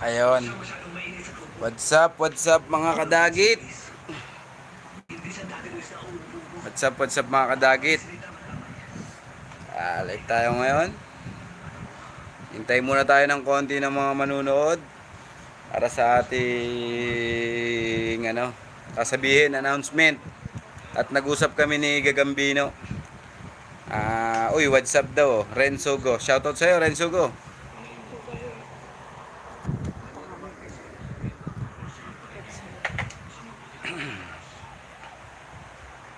Ayun. What's up mga kadagit? What's up mga kadagit? Live tayo ngayon. Hintay muna tayo ng konti ng mga manunood para sa ating sasabihin, announcement. At nag-usap kami ni Gagambino. Uy, what's up daw? Renzo Go. Shoutout sa'yo, Renzo Go.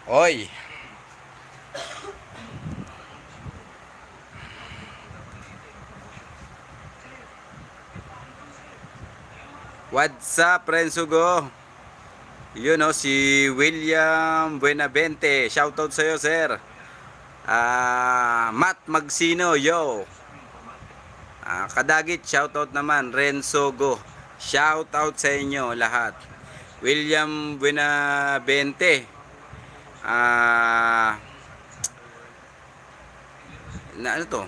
Oy. What's up, Renzo Go? Yun si William Buenavente. Shoutout sa'yo, sir. Matt Magsino, yo. Kadagit, shoutout naman, Renzo Go. Shoutout sa inyo lahat. William Buenavente. Ano to?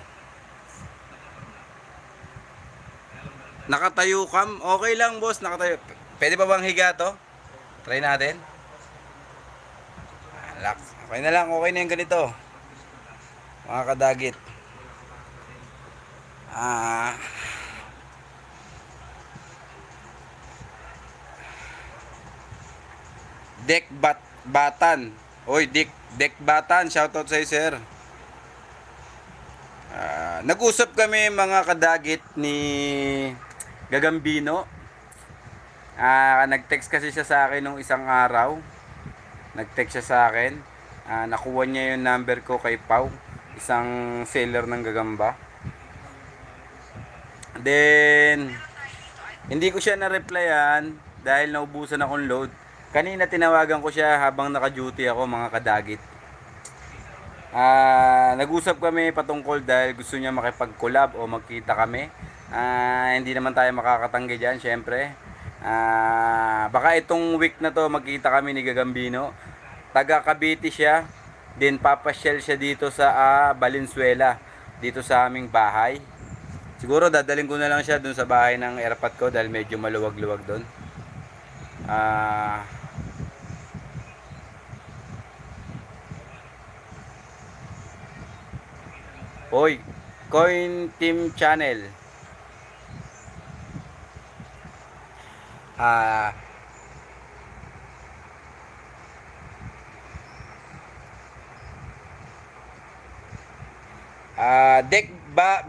Nakatayo kam? Okay lang, boss, nakatayo. Pwede pa bang higa to? Try natin. Relax. Okay na lang, okay na yung ganito. Mga kadagit. Batan. Oy, Dek Batan, shoutout sa iyo, sir. Nag-usap kami mga kadagit ni Gagambino. Nag-text kasi siya sa akin nung isang araw. Nag-text siya sa akin. Nakuha niya yung number ko kay Pau, isang seller ng gagamba. Then, hindi ko siya na-replyan dahil naubusan akong load. Kanina tinawagan ko siya habang naka-duty ako, mga kadagit. Nag-usap kami patungkol dahil gusto niya makipag-collab o magkita kami. Hindi naman tayo makakatanggi dyan, syempre. Baka itong week na to magkita kami ni Gagambino. Taga Cavite siya. Then papasyal siya dito sa Valenzuela, dito sa aming bahay. Siguro dadalhin ko na lang siya dun sa bahay ng airpot ko dahil medyo maluwag-luwag doon. Hoy, Coin Team Channel.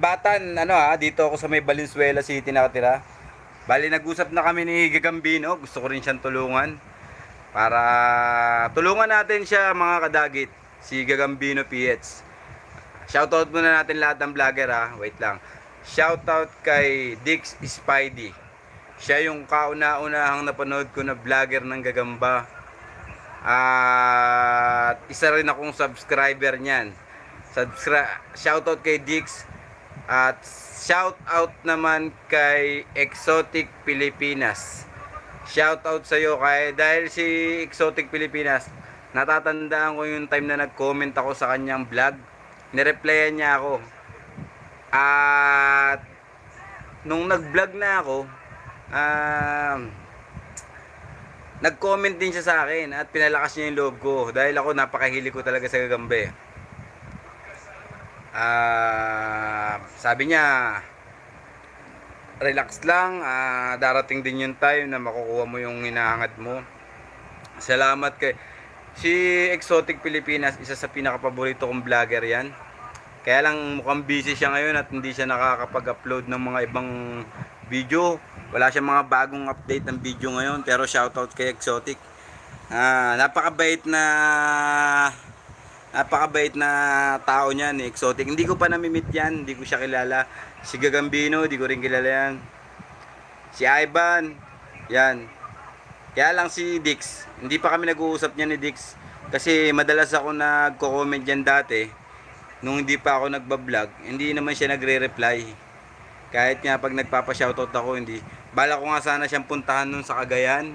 Batan, dito ako sa may Valenzuela City nakatira. Bali, nag-usap na kami ni Gagambino. Gusto ko rin siyang tulungan. Para tulungan natin siya, mga kadagit. Si Gagambino PH. Shoutout muna natin lahat ng vlogger, wait lang. Shoutout kay Dix Spidey. Siya yung kauna-unahang napanood ko na vlogger ng gagamba. At isa rin akong subscriber niyan. Shoutout kay Dix. At shoutout naman kay Exotic Pilipinas. Shoutout sa iyo dahil si Exotic Pilipinas, natatandaan ko yung time na nag-comment ako sa kanyang vlog. Nireplyan niya ako. At nung nag-vlog na ako, nag-comment din siya sa akin at pinalakas niya yung loob ko dahil ako napakahilig ko talaga sa gagambe. Sabi niya, relax lang, darating din yung time na makukuha mo yung hinahangad mo. Salamat kay si Exotic Pilipinas, isa sa pinakapaborito kong vlogger yan. Kaya lang mukhang busy siya ngayon at hindi siya nakakapag-upload ng mga ibang video. Wala siyang mga bagong update ng video ngayon, pero shoutout kay Exotic. Napakabait na tao niya ni Exotic. Hindi ko pa nami-meet yan, hindi ko siya kilala. Si Gagambino, hindi ko rin kilala yan. Si Ivan, yan. Kaya lang si Dix, hindi pa kami nag-uusap niya ni Dix. Kasi madalas ako nagko-comment yan dati. Nung hindi pa ako nagbablog, hindi naman siya nagre-reply. Kahit nga pag nagpapa-shoutout ako, hindi. Bala ko nga sana siyang puntahan nun sa Cagayan.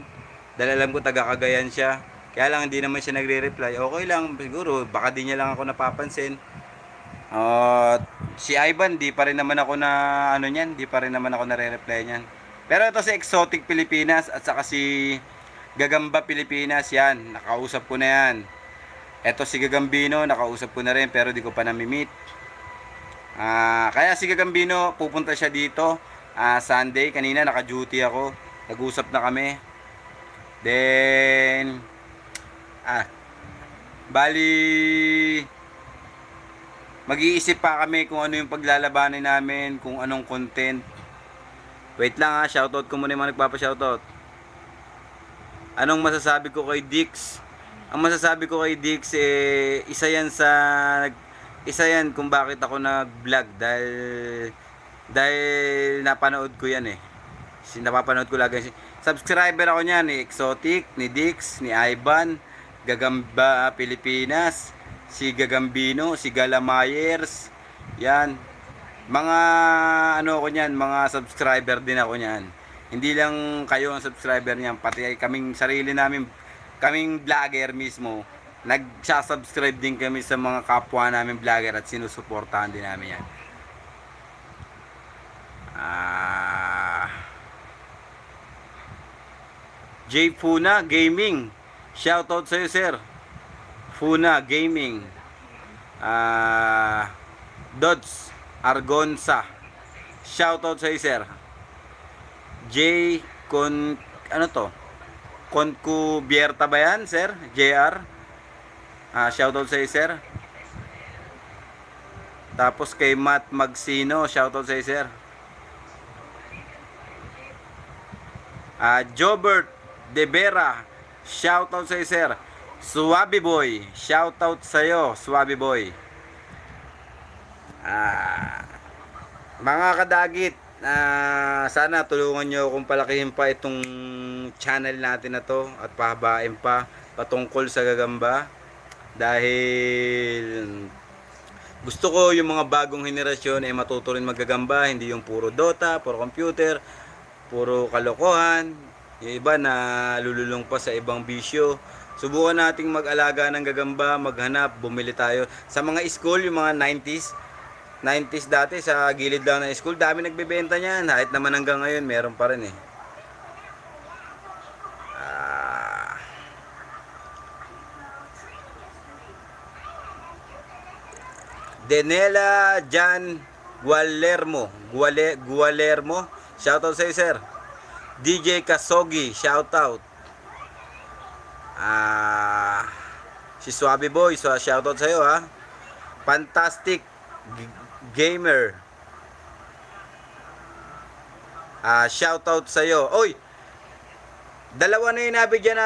Dahil alam ko taga Cagayan siya. Kaya lang hindi naman siya nagre-reply. Okay lang, siguro, baka di niya lang ako napapansin. Oh, si Ivan, di pa rin naman ako na ano niyan, di pa rin naman ako nare-reply niyan. Pero ito si Exotic Pilipinas at saka si Gagamba Pilipinas, yan, nakausap ko na yan. Ito si Gagambino, nakausap ko na rin pero di ko pa nami-meet. Kaya si Gagambino, pupunta siya dito Sunday. Kanina naka-duty ako. Nag-usap na kami. Then, bali, mag-iisip pa kami kung ano yung paglalabanin namin, kung anong content. Wait lang shoutout ko muna yung mga nagpapa-shoutout. Anong masasabi ko kay Dix? Ang masasabi ko kay Dix, isa yan kung bakit ako nag-vlog dahil napanood ko yan napapanood ko lagi. Subscriber ako niyan ni Exotic, ni Dix, ni Ivan, Gagamba Pilipinas, si Gagambino, si Gala Myers. Yan. Mga ano ko niyan, mga subscriber din ako niyan. Hindi lang kayo ang subscriber niyan, pati kaming sarili namin, kaming vlogger mismo, nagsa-subscribe din kami sa mga kapwa namin vlogger at sinusuportahan din namin yan. J Funa Gaming, shoutout sa iyo sir. Funa Gaming. Dods Argonza, shoutout sa iyo sir. J ano to? Concubierta ba yan, sir? JR. Shoutout sa iyo, sir. Tapos kay Matt Magsino, shoutout sa iyo, sir. Jobert De Vera, shoutout sa iyo, sir. Suwabi Boy, shoutout sa iyo, Suwabi Boy. Mga kadagit, sana tulungan nyo akong palakihin pa itong channel natin na to at pahabain pa patungkol sa gagamba, dahil gusto ko yung mga bagong henerasyon ay matuto rin maggagamba, hindi yung puro Dota, puro computer, puro kalokohan, yung iba na lululong pa sa ibang bisyo. Subukan nating mag-alaga ng gagamba, maghanap, bumili tayo sa mga school, yung mga 90s dati sa gilid lang ng school, dami nagbebenta niyan. Kahit naman hanggang ngayon meron pa rin Denela Jan Gualermo, shoutout sa iyo, sir. DJ Kasogi, shoutout. Si Suabe Boy, so shoutout sa iyo Fantastic Gamer, shoutout sa iyo. Oy, dalawa na yung nabigyan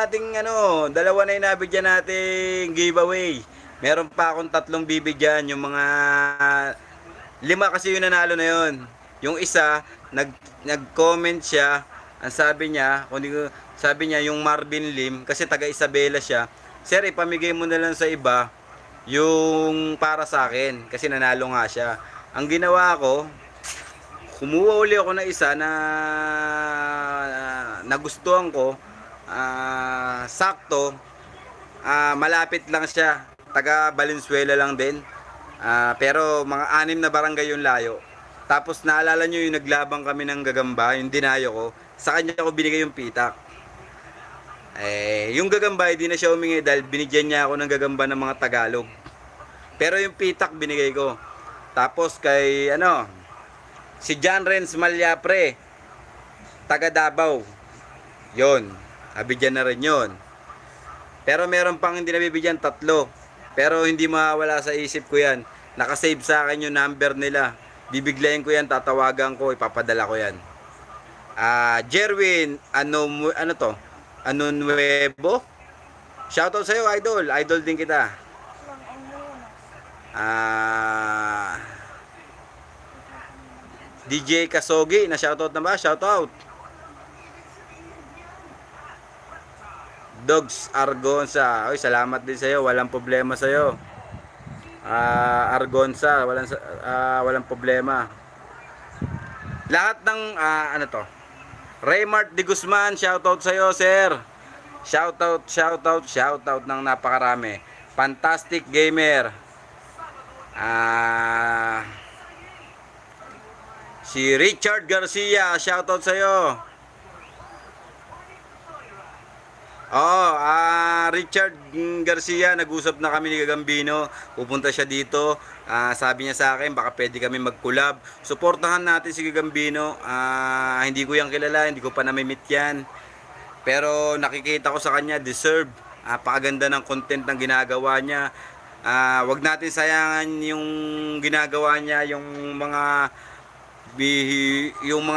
nating giveaway. Meron pa akong 3 bibigyan. Yung mga 5 kasi yung nanalo na yon. Yung isa nag-comment siya, ang sabi niya yung Marvin Lim, kasi taga Isabela siya. Sir, ipamigay mo na lang sa iba yung para sa akin kasi nanalo nga siya. Ang ginawa ko, kumuha uli ako na isa na nagustuhan ko, sakto, malapit lang siya, taga Valenzuela lang din, pero mga 6 na barangay yung layo. Tapos naalala nyo yung naglabang kami ng gagamba, yung dinayo ko, sa kanya ko binigay yung pitak. Yung gagamba hindi na siya humingi dahil binigyan niya ako ng gagamba ng mga Tagalog. Pero yung pitak binigay ko. Tapos kay si John Renz Malyapre, taga Davao, yon, nabigyan na rin yon. Pero meron pang hindi nabibigyan, 3. Pero hindi mawawala sa isip ko yan. Nakasave sa akin yung number nila. Bibiglayin ko yan, tatawagan ko, ipapadala ko yan. Jerwin, ano nuevo? Shoutout sa iyo, idol. Idol din kita. DJ Kasogi, na shoutout na ba? Shoutout. Dogs Argonza, oy, salamat din sa iyo, walang problema sa iyo. Argonza, walang problema. Lahat ng Raymart de Guzman, shoutout sa iyo, sir. Shoutout ng napakarami. Fantastic Gamer. Ah, si Richard Garcia, shoutout sa'yo. Richard Garcia, nag-usap na kami ni Gagambino. Pupunta siya dito. Sabi niya sa akin, baka pwede kami mag-collab. Suportahan natin si Gagambino. Hindi ko yan kilala, hindi ko pa namimit yan. Pero nakikita ko sa kanya, deserve. Pakaganda ng content ng ginagawa niya. Wag natin sayangan yung ginagawa niya, yung mga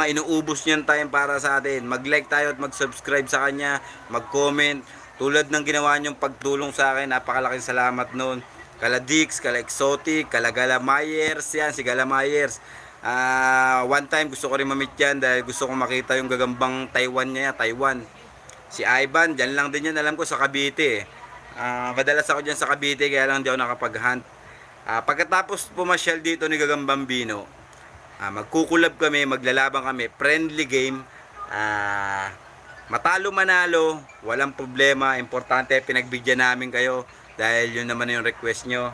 inuubos niyang time para sa atin. Mag-like tayo at mag-subscribe sa kanya, mag-comment. Tulad ng ginawa niyong pagtulong sa akin, napakalaking salamat noon. Kala Dix, kala Exotic, kala Gala Myers, yan si Gala Myers. One time gusto ko rin mamit yan dahil gusto ko makita yung gagambang Taiwan niya, Taiwan. Si Ivan, dyan lang din yan, alam ko sa Cavite. Madalas ako dyan sa Cavite kaya lang hindi ako nakapag-hunt. Pagkatapos pumasyal dito ni Gagambang Bino, magkukulab kami, maglalaban kami, friendly game. Matalo manalo, walang problema. Importante pinagbigyan namin kayo dahil yun naman yung request nyo.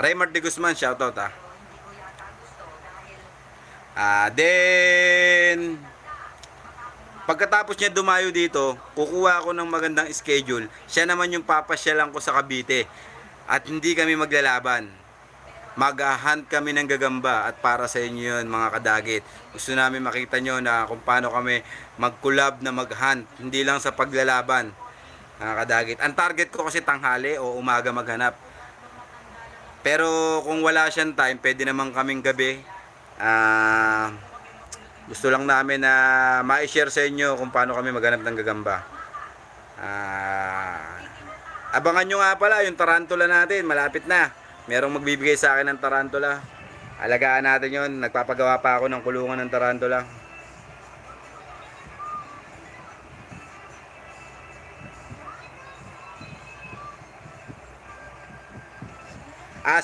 Raymart de Guzman, shoutout then pagkatapos niya dumayo dito, kukuha ako ng magandang schedule. Siya naman yung papasyalan ko sa Cavite. At hindi kami maglalaban. Mag-hunt kami ng gagamba at para sa inyo yun mga kadagit. Gusto namin makita nyo na kung paano kami mag-collab na mag-hunt. Hindi lang sa paglalaban mga kadagit. Ang target ko kasi tanghali o umaga maghanap. Pero kung wala siyang time, pwede naman kaming gabi. Gusto lang namin na ma-share sa inyo kung paano kami maghanap ng gagamba. Abangan nyo nga pala yung tarantula natin, malapit na. Merong magbibigay sa akin ng tarantula. Alagaan natin yon. Nagpapagawa pa ako ng kulungan ng tarantula.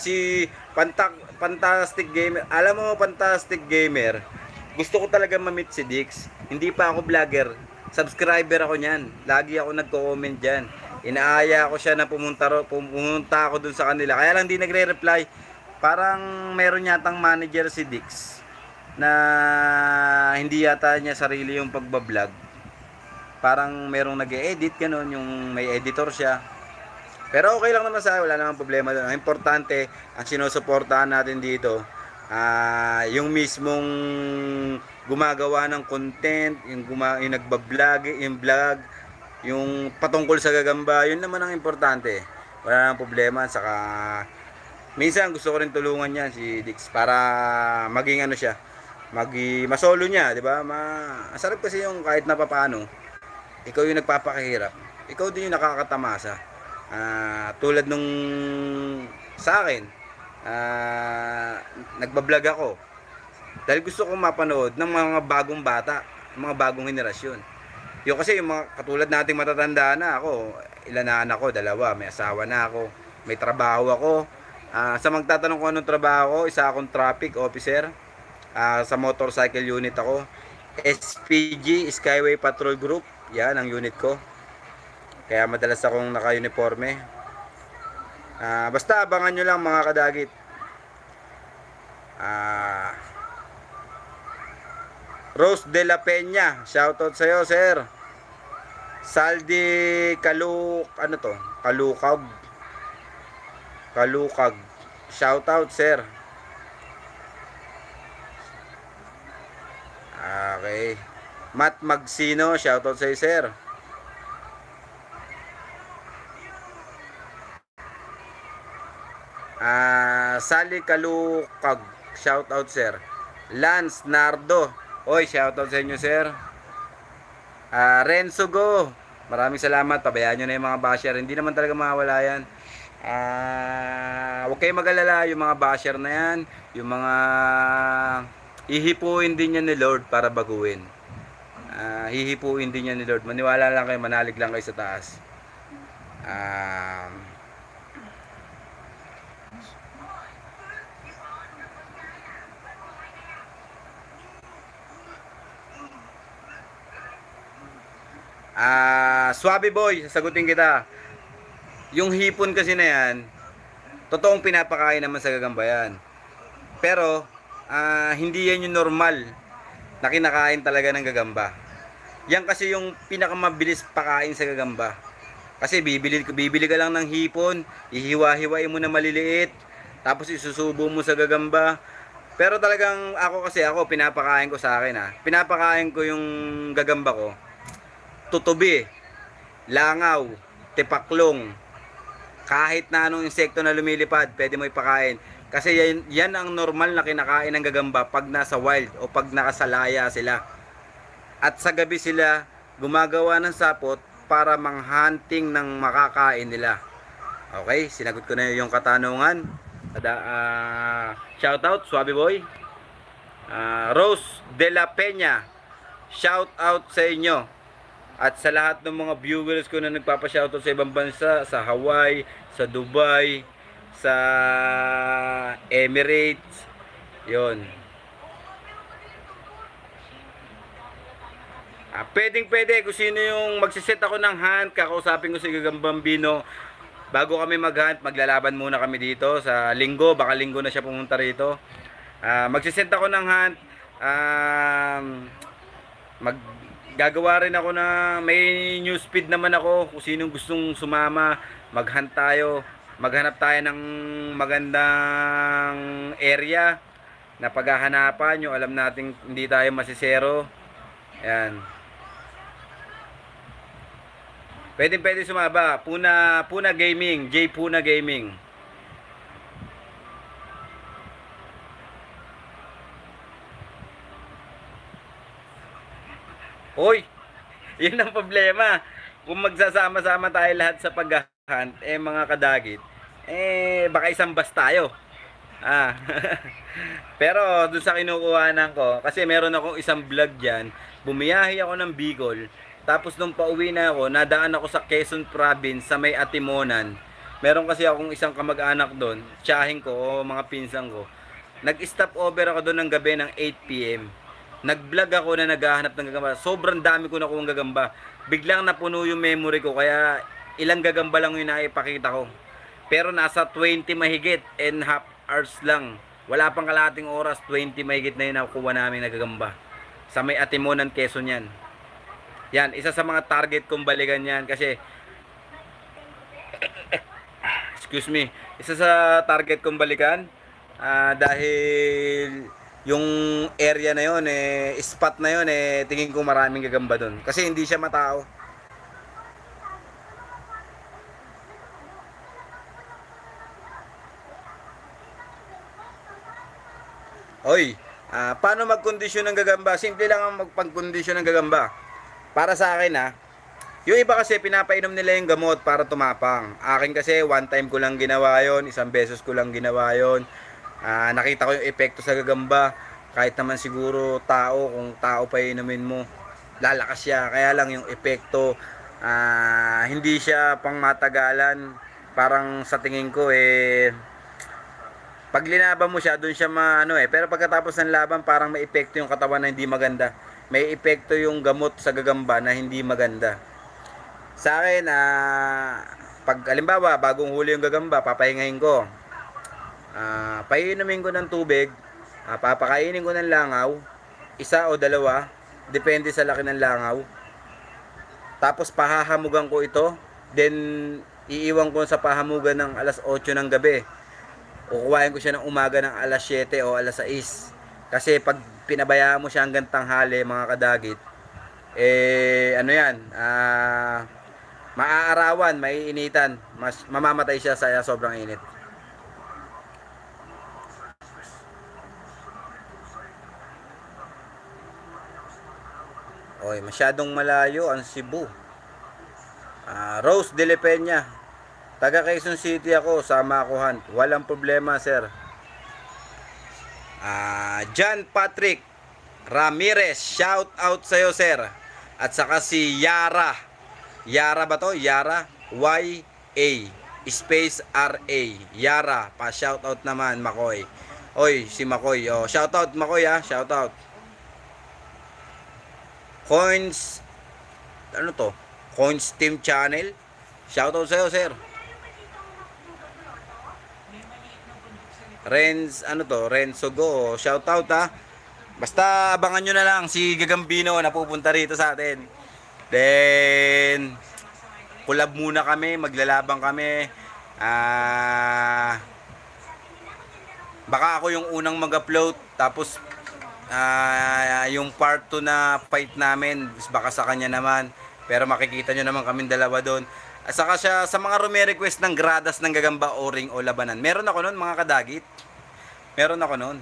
Si Fantastic Gamer. Alam mo, Fantastic Gamer, gusto ko talaga ma-meet si Dix. Hindi pa ako vlogger. Subscriber ako niyan. Lagi ako nagko-comment diyan. Inaaya ko siya na pumunta ako dun sa kanila. Kaya lang di nagre-reply. Parang meron yatang manager si Dix na hindi yata niya sarili yung pagbablog. Parang merong nag-e-edit ganun, yung may editor siya. Pero okay lang naman sa akin, wala namang problema doon. Ang importante, ang sinusuportahan natin dito, yung mismong gumagawa ng content, yung nagbablog, yung vlog, yung patungkol sa gagamba, yun naman ang importante. Wala nang problema. Saka minsan gusto ko rin tulungan niya si Dix para maging ano siya, masolo niya, di ba? Masarap kasi yung kahit na papaano, ikaw yung nagpapakahirap, ikaw din yung nakakatamasa. Tulad nung sa akin, nagbablog ako dahil gusto kong mapanood ng mga bagong bata, mga bagong henerasyon. Yung kasi yung mga katulad nating matatanda na ako, ilan na anak ko, 2, may asawa na ako, may trabaho ako. Sa magtatanong ko anong trabaho ko, isa akong traffic officer. Sa motorcycle unit ako. SPG, Skyway Patrol Group, yan ang unit ko. Kaya madalas akong naka-uniforme. Basta abangan nyo lang mga kadagit. Rose de la Peña, shoutout sa'yo, sir. Saldi Kalukag, shoutout, sir. Okay. Matt Magsino, shoutout sa'yo, sir. Sally Kalukag, shoutout, sir. Lance Nardo, oy, shoutout sa inyo, sir. Renzo Go, maraming salamat. Pabayaan nyo na yung mga basher. Hindi naman talaga mawala yan. Huwag kayong mag-alala yung mga basher na yan. Yung mga hihipuin din yan ni Lord para baguhin. Hihipuin din yan ni Lord. Maniwala lang kayo, manalig lang kayo sa taas. Swabe boy, sasagutin kita. Yung hipon kasi na yan, Totoong pinapakain naman sa gagamba yan. Pero, hindi yan yung normal na kinakain talaga ng gagamba. Yan kasi yung pinakamabilis pakain sa gagamba. Kasi bibili ka lang ng hipon, ihiwa-hiwain mo na maliliit, tapos isusubo mo sa gagamba. Pero talagang ako pinapakain ko sa akin Pinapakain ko yung gagamba ko. Tutubi, langaw, tipaklong, kahit na anong insekto na lumilipad, pwede mo ipakain. Kasi yan ang normal na kinakain ng gagamba pag nasa wild o pag nakasalaya sila. At sa gabi sila gumagawa ng sapot para manghunting ng makakain nila. Okay, sinagot ko na yung katanungan. Shout out, Suabe Boy. Rose de la Peña, shout out sa inyo. At sa lahat ng mga viewers ko na nagpapa-shoutout sa ibang bansa, sa Hawaii, sa Dubai, sa Emirates, yon. Pwede kung sino yung magsiset ako ng hunt, kakausapin ko si Gagambang Bino. Bago kami mag-hunt, maglalaban muna kami dito sa linggo, baka linggo na siya pumunta rito. Magsiset ako ng hunt, gagawa rin ako na may news feed naman ako kung sinong gustong sumama, mag-hunt tayo, maghanap tayo ng magandang area na paghahanapan, yung alam natin hindi tayo masisero. Yan. Pwede sumaba. Puna Gaming, J Puna Gaming. Hoy, yun ang problema. Kung magsasama-sama tayo lahat sa pag-hunt, mga kadagit, baka isang bus tayo. Pero dun sa kinukuhanan ko, kasi meron akong isang vlog dyan, bumiyahe ako ng Bicol, tapos nung pauwi na ako, nadaan ako sa Quezon Province, sa may Atimonan. Meron kasi akong isang kamag-anak doon, tiyahin ko o mga pinsan ko. Nag-stop over ako doon ng gabi ng 8 PM. Nag-vlog ako na naghahanap ng gagamba. Sobrang dami ko nakuha ng gagamba. Biglang napuno yung memory ko, kaya ilang gagamba lang yung naipakita ko. Pero nasa 20 mahigit and half hours lang. Wala pang kalahating oras, 20 mahigit na yung nakuha namin na gagamba. Sa may Atimonan, Quezon yan. Yan, isa sa mga target kong balikan yan kasi excuse me, isa sa target kong balikan dahil yung area na yon spot na yon tingin ko maraming gagamba doon kasi hindi siya matao. Oy, paano magkondisyon ng gagamba? Simple lang ang magpagkondisyon ng gagamba. Para sa akin yung iba kasi pinapainom nila yung gamot para tumapang. Akin kasi one time ko lang ginawa yon, isang beses ko lang ginawa yon. Nakita ko yung epekto sa gagamba. Kahit naman siguro kung tao pa inumin mo, lalakas siya. Kaya lang yung epekto, hindi siya pang matagalan. Parang sa tingin ko pag linaban mo siya, doon siya pero pagkatapos ng laban, parang may epekto yung katawan na hindi maganda. May epekto yung gamot sa gagamba na hindi maganda. Sa akin, pag halimbawa, bagong huli yung gagamba, papahingahin ko. Painumin ko ng tubig, papakainin ko ng langaw, isa o dalawa, depende sa laki ng langaw. Tapos pahahamugan ko ito, then iiwan ko sa pahamugan ng alas 8 ng gabi. Kukuhain ko siya ng umaga ng alas 7 o alas 6. Kasi pag pinabayaan mo siya hanggang tanghali, mga kadagit, maaarawan, maiinitan, mamamatay siya sa sobrang init. Oy, masyadong malayo ang Cebu. Rose de la Peña, taga Quezon City ako, sama ako hunt. Walang problema, sir. John Patrick Ramirez, shout out sa'yo, sir. At saka si Yara. Yara ba to? Yara? Y-A space R-A. Yara. Pa-shout out naman, Makoy. Oy, si Makoy. Shout out, Makoy, shout out. Coins, ano to? Coins Team Channel. Shout out sa'yo, sir. Renzo Go. Shout out ha. Basta abangan nyo na lang si Gagambino na pupunta rito sa atin. Then, collab muna kami, maglalabang kami. Baka ako yung unang mag-upload, tapos yung part 2 na fight namin, baka sa kanya naman. Pero makikita nyo naman kaming dalawa doon. At saka siya, sa mga request ng gradas ng gagamba o ring o labanan, meron ako noon mga kadagit. Meron ako noon.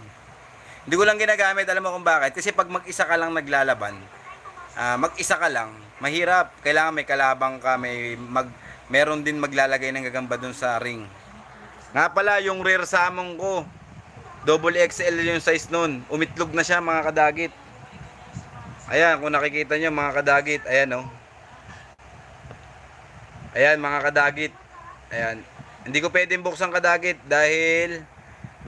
Hindi ko lang ginagamit, alam mo kung bakit. Kasi pag mag-isa ka lang naglalaban, mag-isa ka lang, mahirap. Kailangan may kalabang ka, meron din maglalagay ng gagamba doon sa ring. Nga pala, yung rare summon ko, double XL yung size nun. Umitlog na siya mga kadagit. Ayan, kung nakikita nyo mga kadagit, ayan oh. Ayan mga kadagit. Ayan. Hindi ko pwedeng buksan kadagit dahil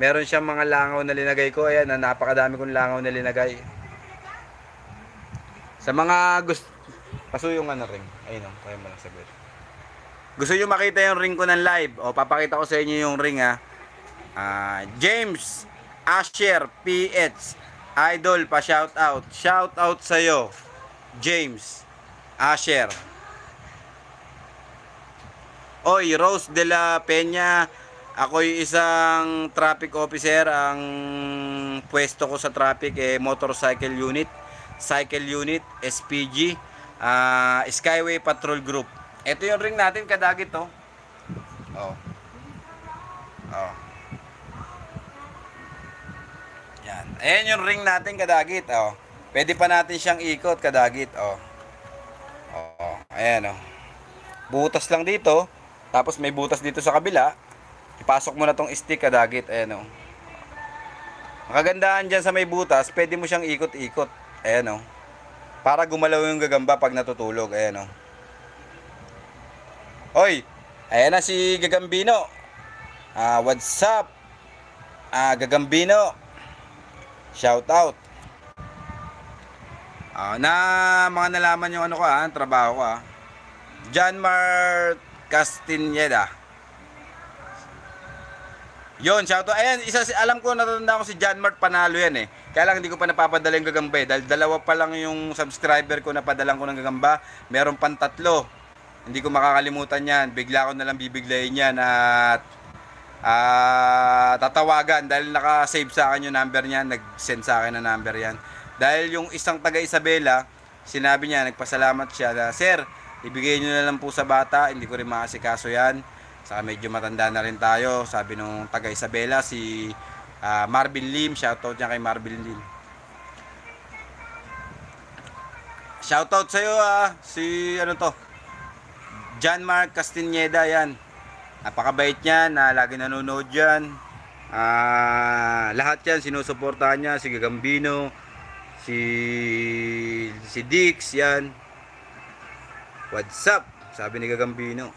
meron siyang mga langaw na linagay ko. Ayan, napakadami kong langaw na linagay. Sa mga gusto, paso yung ring. Ayun oh, kaya mo lang sagot. Gusto nyo makita yung ring ko ng live? O, papakita ko sa inyo yung ring ha. James Asher PH Idol pa shout out. Shout out sa iyo, James Asher. Oy, Rose de la Peña. Ako'y isang traffic officer. Ang pwesto ko sa traffic motorcycle unit, cycle unit, SPG, Skyway Patrol Group. Ito yung ring natin kadagit oh. Oh. Oh. Yan. Ayan yung ring natin kadagit oh. Pwede pa natin siyang ikot kadagit oh. Oh, ayan oh. Butas lang dito, tapos may butas dito sa kabila. Ipasok mo na tong stick kadagit, ayan oh. Ang kagandahan diyan sa may butas, pwede mo siyang ikot-ikot. Ayan oh. Para gumalaw yung gagamba pag natutulog, ayan oh. Oy, ayan na si Gagambino. What's up? Gagambino. Shout out. Na mga nalaman yung ano ko trabaho ko John Mart Castaneda. Yon, shout out. Ayan, alam ko natatandaan ko si John Mart, panalo yan Kaya lang hindi ko pa napapadala yung gagamba dahil dalawa pa lang yung subscriber ko na padalang ko ng gagamba. Meron pang 3. Hindi ko makakalimutan yan. Bigla ko nalang bibiglayin yan at tatawagan dahil naka-save sa akin yung number niya. Nag-send sa akin na number yan. Dahil yung isang taga Isabela, sinabi niya, nagpasalamat siya na, Sir, ibigay nyo na lang po sa bata. Hindi ko rin makasikaso yan. Saka medyo matanda na rin tayo. Sabi nung taga Isabela, si Marvin Lim. Shoutout niya kay Marvin Lim. Shoutout sa'yo si ano to, John Mark Castaneda yan. Napakabait niya na lagi nanonood yan. Lahat yan sinusuportahan niya. Si Gagambino, si Dix yan. What's up? Sabi ni Gagambino.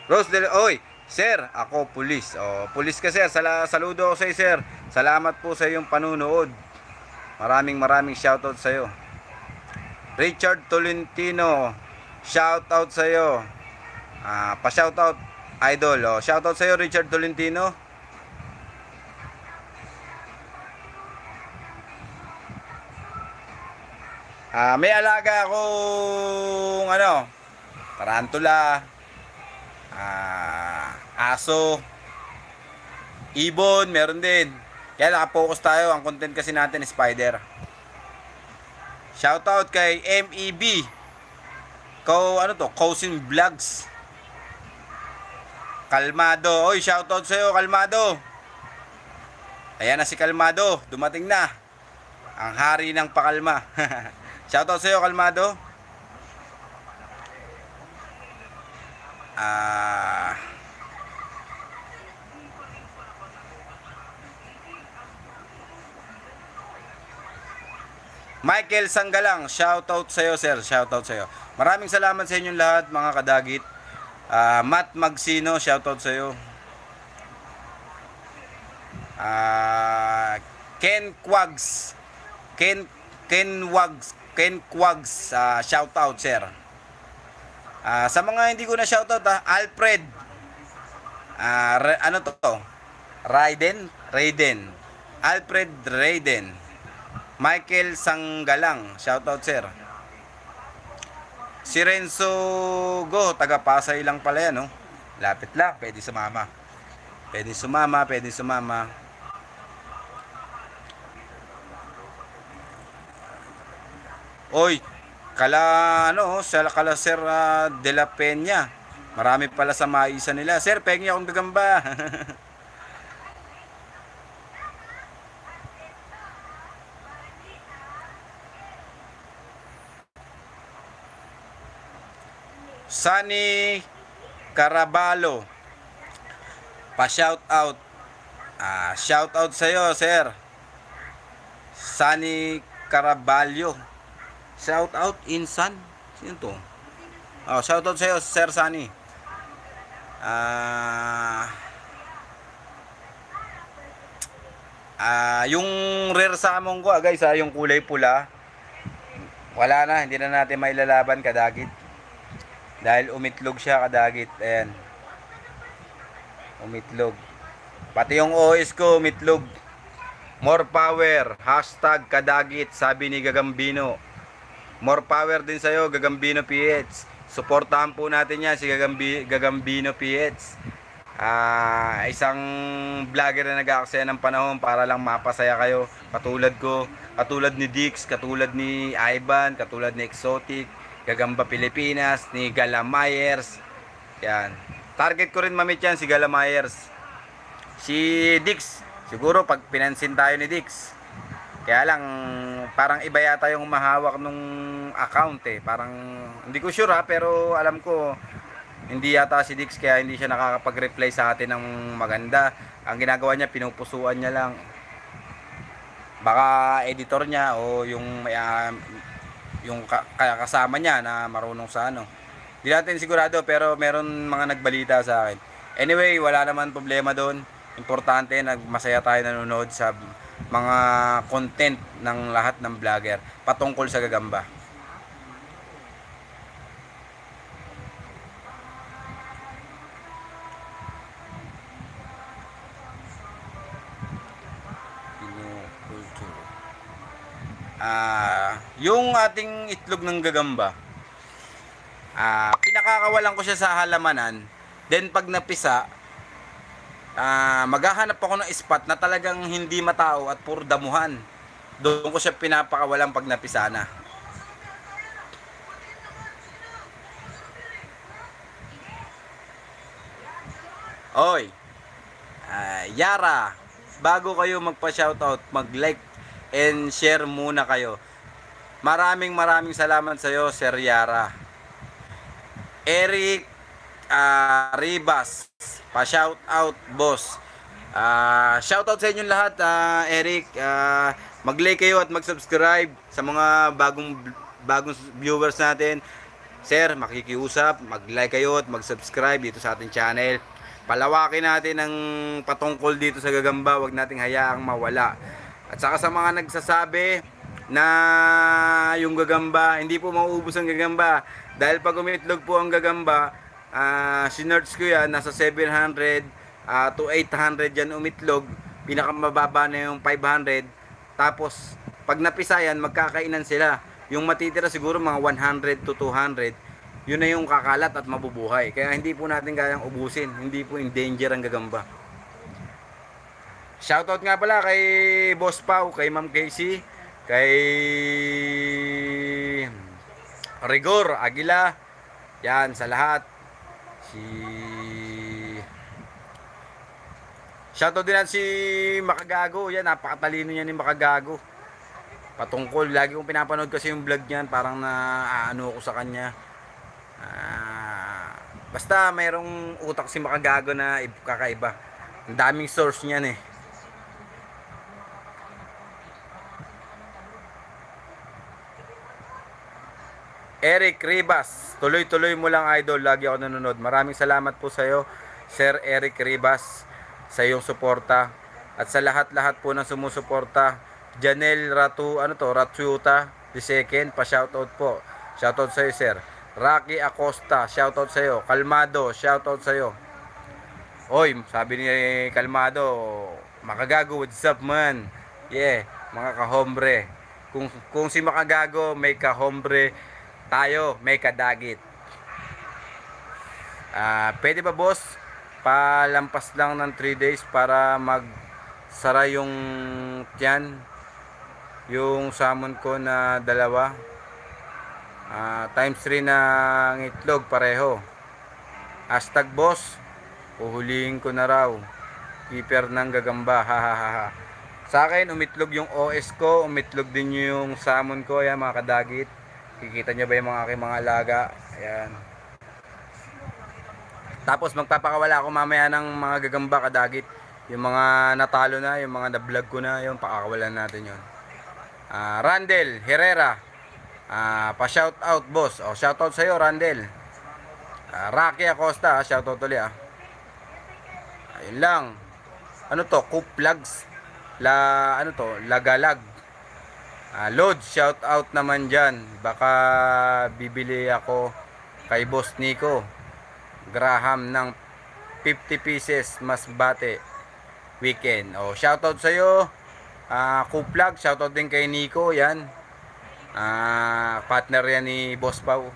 Rose de Oy, Sir, ako pulis. Pulis ka sir. Saludo ako sa iyo sir. Salamat po sa iyong panunood. Maraming shoutout sa iyo. Richard Tolentino, shoutout sa iyo. Pa-shoutout idol. Shoutout sa iyo Richard Tolentino. May alaga akong tarantula, aso, ibon, meron din. Kaya nakapokus tayo. Ang content kasi natin is spider. Shoutout kay MEB. Cousin Vlogs. Kalmado. Oy, shoutout sa'yo, Kalmado. Ayan na si Kalmado. Dumating na. Ang hari ng pakalma. Shoutout sa'yo, Kalmado. Michael Sanggalang, shoutout sa iyo sir, shoutout sa iyo. Maraming salamat sa inyong lahat mga kadagit. Matt Magsino, shoutout sa iyo. Ken Quags, shoutout sir. Sa mga hindi ko na shoutout Alfred Ano to? Raiden. Alfred Raiden. Michael Sanggalang. Shoutout, sir. Si Renzo Go, taga Pasay lang pala yan, no? Lapit lang, pwede sumama. Pwede sumama. Oy, kala Sir De La Peña. Marami pala sa maisa nila. Sir, pengi akong gagamba. Sunny Carabalo. Pa-shout out. Shout out sa iyo, sir. Sunny Caraballo. Shout out Insan. Sino to? Shout out sa iyo, Sir Sunny. Yung rare salmon ko, guys, yung kulay pula. Wala na, hindi na natin mailalaban, kadagit. Dahil umitlog siya, kadagit. Ayan. Umitlog. Pati yung OS ko, umitlog. More power. Hashtag kadagit, sabi ni Gagambino. More power din sa'yo, Gagambino PH. Suportahan po natin yan, si Gagambino PH. Isang vlogger na nag-aaksaya ng panahon para lang mapasaya kayo. Katulad ko, katulad ni Dix, katulad ni Ivan, katulad ni Exotic, Gagamba Pilipinas, ni Gala Myers. Yan. Target ko rin mamit yan, si Gala Myers. Si Dix, siguro pag pinansin tayo ni Dix. Kaya lang, parang iba yata yung mahawak nung account eh. Parang, hindi ko sure pero alam ko, hindi yata si Dix kaya hindi siya nakakapag-reply sa atin ng maganda. Ang ginagawa niya, pinupusuan niya lang. Baka editor niya o yung kasama niya na marunong sa ano. Hindi natin sigurado pero meron mga nagbalita sa akin. Anyway, wala naman problema doon. Importante, masaya tayo nanonood sa mga content ng lahat ng vlogger patungkol sa gagamba. Yung ating itlog ng gagamba, pinakakawalan ko siya sa halamanan. Then pag napisa, maghahanap ako ng spot na talagang hindi matao at puro damuhan. Doon ko siya pinapakawalan pag napisa na. Oy, Yara, bago kayo magpa-shoutout, mag-like and share muna kayo. Maraming salamat sa iyo, Sir Yara. Eric Ribas, pa-shout out, boss. Shout out sa inyong lahat, Eric. Mag-like kayo at mag-subscribe sa mga bagong viewers natin. Sir, makikiusap, mag-like kayo at mag-subscribe dito sa ating channel. Palawakin natin ang patungkol dito sa gagamba, wag nating hayaang mawala. At saka sa mga nagsasabi na yung gagamba, hindi po mauubos ang gagamba. Dahil pag umitlog po ang gagamba, sinerch ko yan, nasa 700 to 800 yan umitlog. Pinakamababa na yung 500. Tapos, pag napisa yan, magkakainan sila. Yung matitira siguro mga 100 to 200. Yun na yung kakalat at mabubuhay. Kaya hindi po natin kayang ubusin. Hindi po in danger ang gagamba. Shoutout nga pala kay Boss Pau, kay Ma'am Casey, kay Rigor Aguila. Yan, sa lahat. Shoutout din natin si Makagago. Yan, napakatalino niya ni Makagago. Patungkol, lagi kong pinapanood kasi yung vlog niyan. Parang naano ko sa kanya. Basta mayroong utak si Makagago na kakaiba. Ang daming source niyan eh. Eric Ribas, tuloy-tuloy mo lang, idol. Lagi ako nanonood. Maraming salamat po sa iyo, Sir Eric Ribas, sa iyong suporta. At sa lahat-lahat po ng sumusuporta. Janelle Ratuta, the second, pa-shoutout po. Shoutout sa iyo, sir. Rocky Acosta, shoutout sa iyo. Kalmado, shoutout sa iyo. Oy, sabi ni Kalmado, Makagago, what's up man? Yeah, mga kahombre. Kung si Makagago may kahombre, tayo may kadagit. Pwede ba boss? Palampas lang ng 3 days para magsara yung tiyan, yung salmon ko na dalawa. Times 3 ng itlog pareho. Hashtag boss, uhulihin ko na raw. Keeper ng gagamba, hahaha. Sa akin, umitlog yung OS ko, umitlog din yung salmon ko, ayan mga kadagit. Kikita nyo ba yung mga aking mga alaga? Ayan. Tapos magpapakawala ako mamaya ng mga gagamba kadagit. Yung mga natalo na, yung mga na-vlog ko na, yung pakakawalan natin yun. Randel Herrera, pa-shout out boss. Shout out sa'yo Randel. Rocky Acosta, shout out ulit Ayun lang. Ano to? Kuplugs. Ano to? Lagalag. Load, shout out naman dyan. Baka bibili ako kay Boss Nico Graham ng 50 pieces mas bate weekend. Shout out sa'yo. Kuplag, shout out din kay Nico. Yan. Partner yan ni Boss Pau.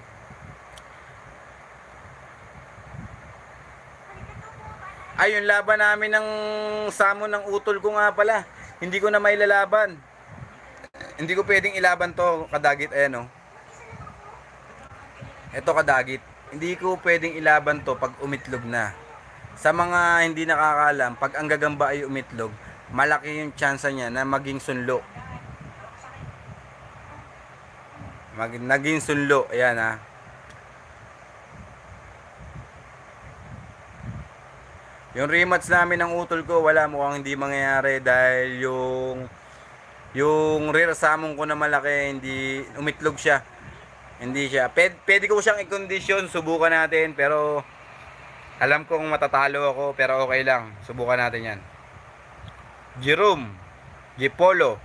Yung laban namin ng salmon ng utol ko nga pala. Hindi ko na mailalaban. Hindi ko pwedeng ilaban to kadagit. Ayan Ito kadagit. Hindi ko pwedeng ilaban to pag umitlog na. Sa mga hindi nakakaalam, pag ang gagamba ay umitlog, malaki yung tsansa niya na maging sunlo. Naging sunlo. Ayan Yung rematch namin ng utol ko, wala, mukhang hindi mangyayari dahil yung rare salmon ko na malaki, hindi umitlog siya. Hindi siya. Pwede ko siyang i-condition, subukan natin, pero alam kong matatalo ako, pero okay lang. Subukan natin 'yan. Jerome Gipolo.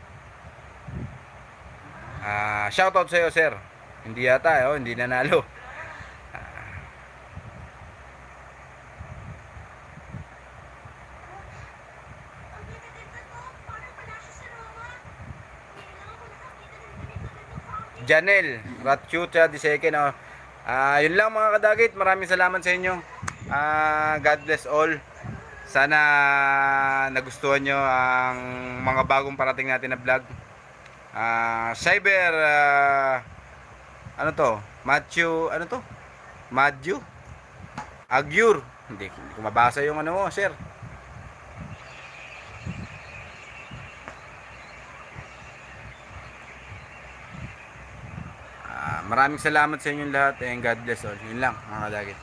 Shoutout sa iyo, sir. Hindi yata, hindi nanalo. Janel Ratchucha di second. Yun lang mga kadagit. Maraming salamat sa inyo. God bless all. Sana nagustuhan nyo ang mga bagong parating natin na vlog. Cyber ano to? Matthew Agyur. Hindi ko mabasa yung ano mo, sir. Maraming salamat sa inyong lahat and God bless all. Yun lang mga kadagit.